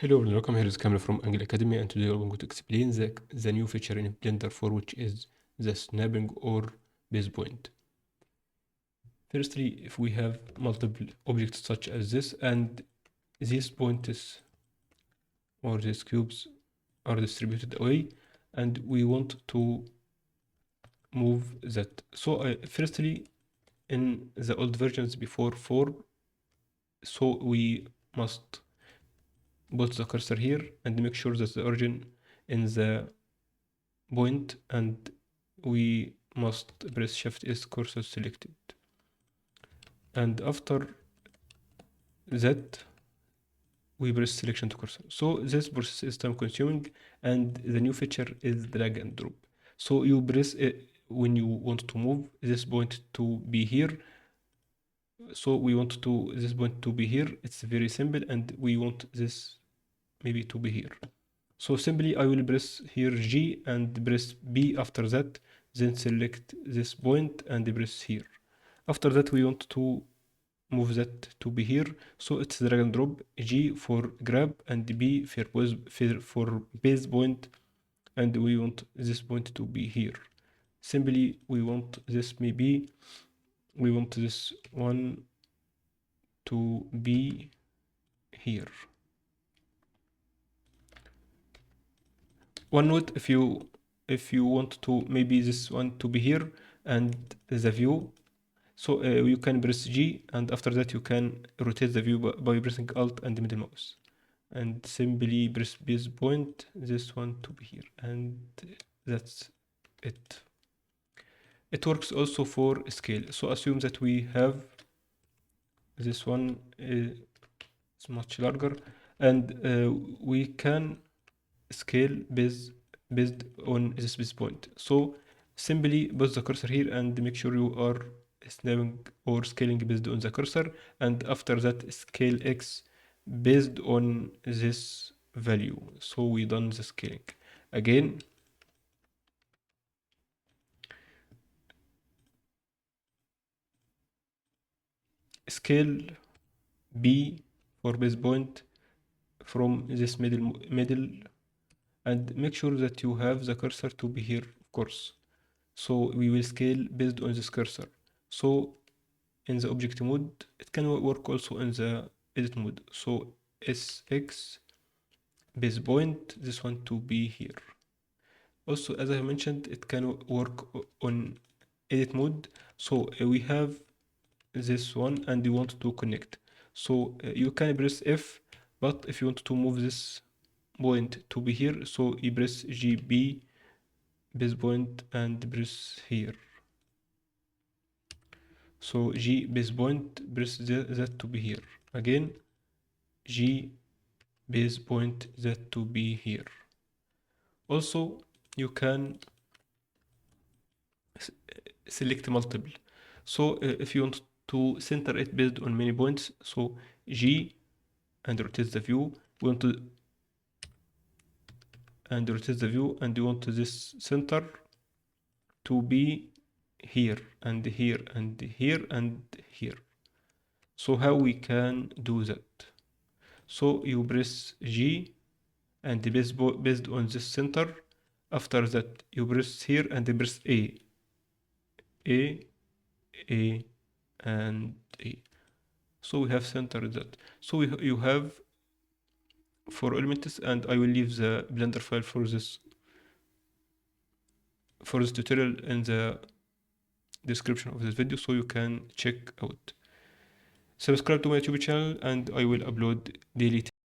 Hello and welcome. Here is Kamil from Angle Academy, and today we're going to explain the new feature in Blender 4, which is the snapping or base point. Firstly, if we have multiple objects such as this, and these points or these cubes are distributed away, and we want to move that. So firstly, in the old versions before 4, so we must put the cursor here and make sure that the origin in the point, and we must press Shift S, cursor selected, and after that we press selection to cursor. So this process is time consuming, and the new feature is drag and drop. So you press it when you want to move this point to be here. So we want this point to be here. It's very simple, and we want this maybe to be here. So simply I will press here G and press B after that, then select this point and press here. After that we want to move that to be here. So it's drag and drop, G for grab and B for base point, and we want this point to be here. Simply we want this we want this one to be here. One note, if you want to maybe this one to be here and the view, so you can press G, and after that you can rotate the view by pressing Alt and middle mouse, and simply press base point, this one to be here, and that's it. It works also for scale. So assume that we have this one is much larger, and we can scale based on this base point. So simply put the cursor here and make sure you are snapping or scaling based on the cursor, and after that scale X based on this value. So we done the scaling. Again, scale B for base point from this middle, and make sure that you have the cursor to be here, of course. So we will scale based on this cursor. So in the object mode, it can work also in the edit mode. So SX base point, this one to be here. Also, as I mentioned, it can work on edit mode. So we have this one and you want to connect. So you can press F, but if you want to move this point to be here, so you press GB base point and press here. So G base point, press that to be here. Again, G base point, that to be here. Also, you can select multiple. So if you want to center it based on many points, so G and rotate the view. We want to and rotate the view, and you want this center to be here and here and here and here. So how we can do that? So you press G and based on this center. After that you press here and press A, and A. So we have centered that. So you have 4 elements, and I will leave the Blender file for this tutorial in the description of this video, so you can check out. Subscribe to my YouTube channel, and I will upload daily